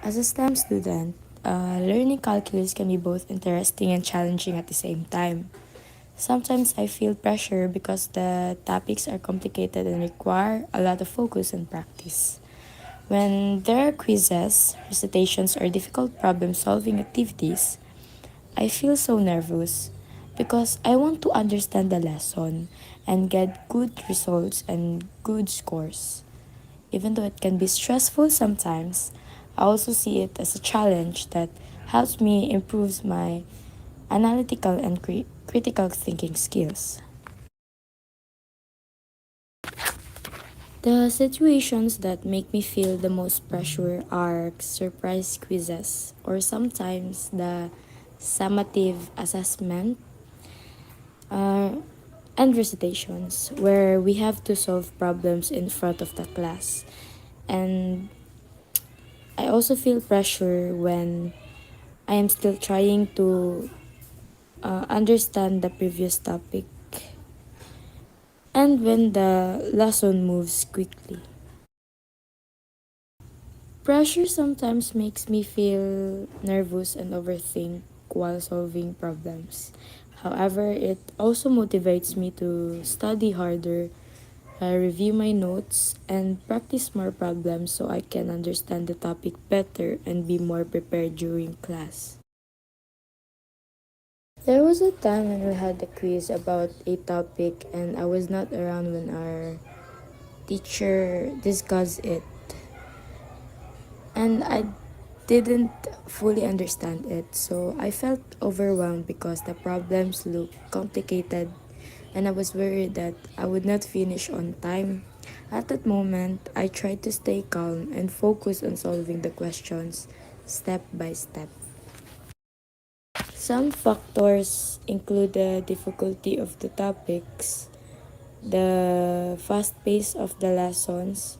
As a STEM student, learning calculus can be both interesting and challenging at the same time. Sometimes I feel pressure because the topics are complicated and require a lot of focus and practice. When there are quizzes, recitations, or difficult problem solving activities, I feel so nervous because I want to understand the lesson and get good results and good scores. Even though it can be stressful sometimes, I also see it as a challenge that helps me improve my analytical and critical thinking skills. The situations that make me feel the most pressure are surprise quizzes or sometimes the summative assessment uh, and recitations where we have to solve problems in front of the class. And I also feel pressure when I am still trying to understand the previous topic and when the lesson moves quickly. Pressure sometimes makes me feel nervous and overthink while solving problems. However, it also motivates me to study harder, review my notes, and practice more problems so I can understand the topic better and be more prepared during class. There was a time when we had a quiz about a topic and I was not around when our teacher discussed it. And I didn't fully understand it, so I felt overwhelmed because the problems looked complicated and I was worried that I would not finish on time. At that moment, I tried to stay calm and focus on solving the questions step by step. Some factors include the difficulty of the topics, the fast pace of the lessons,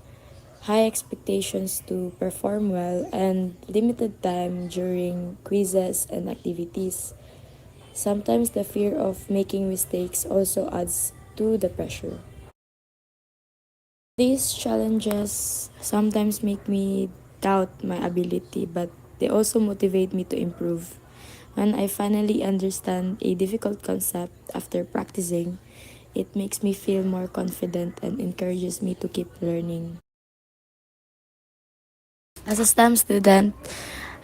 high expectations to perform well, and limited time during quizzes and activities. Sometimes the fear of making mistakes also adds to the pressure. These challenges sometimes make me doubt my ability, but they also motivate me to improve. When I finally understand a difficult concept after practicing, it makes me feel more confident and encourages me to keep learning. As a STEM student,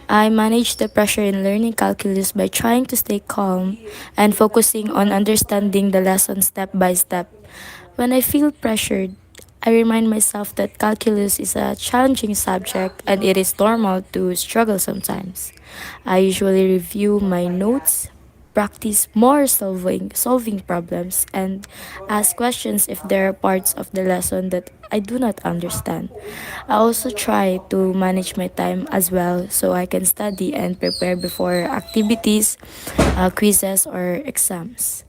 I manage the pressure in learning calculus by trying to stay calm and focusing on understanding the lesson step by step. When I feel pressured, I remind myself that calculus is a challenging subject and it is normal to struggle sometimes. I usually review my notes, practice more solving problems, and ask questions if there are parts of the lesson that I do not understand. I also try to manage my time as well so I can study and prepare before activities, quizzes, or exams.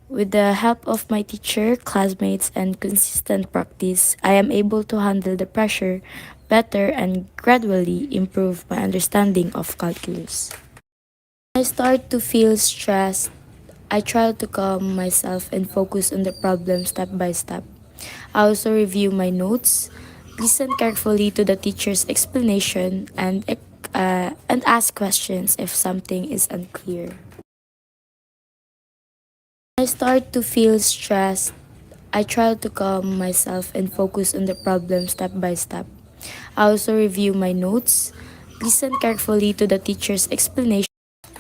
With the help of my teacher, classmates, and consistent practice, I am able to handle the pressure better and gradually improve my understanding of calculus. When I start to feel stressed, I try to calm myself and focus on the problem step by step. I also review my notes, listen carefully to the teacher's explanation, and ask questions if something is unclear. When I start to feel stressed, I try to calm myself and focus on the problem step by step. I also review my notes, listen carefully to the teacher's explanation.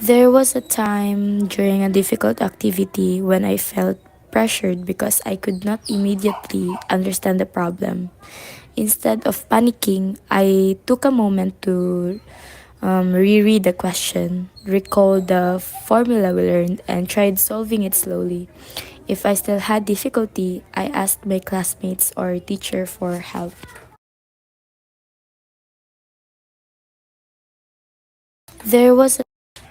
There was a time during a difficult activity when I felt pressured because I could not immediately understand the problem. Instead of panicking, I took a moment to reread the question, recall the formula we learned, and tried solving it slowly. If I still had difficulty, I asked my classmates or teacher for help. There was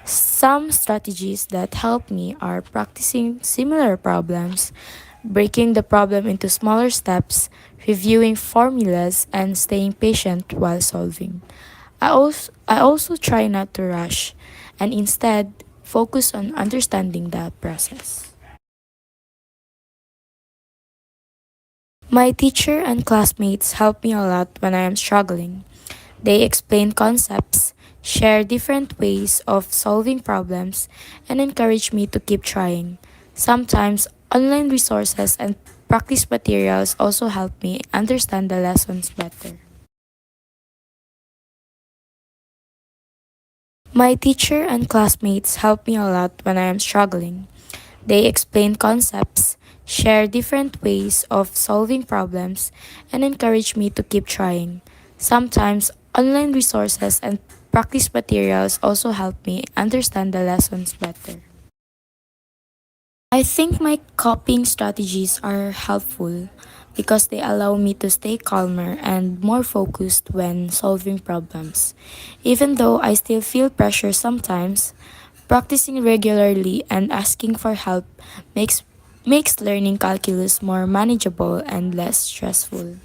some strategies that help me are practicing similar problems, breaking the problem into smaller steps, reviewing formulas, and staying patient while solving. I also try not to rush and instead focus on understanding the process. My teacher and classmates help me a lot when I am struggling. They explain concepts, share different ways of solving problems, and encourage me to keep trying. Sometimes, online resources and practice materials also help me understand the lessons better. My teacher and classmates help me a lot when I am struggling. They explain concepts, share different ways of solving problems, and encourage me to keep trying. Sometimes, online resources and practice materials also help me understand the lessons better. I think my coping strategies are helpful because they allow me to stay calmer and more focused when solving problems. Even though I still feel pressure sometimes, practicing regularly and asking for help makes learning calculus more manageable and less stressful.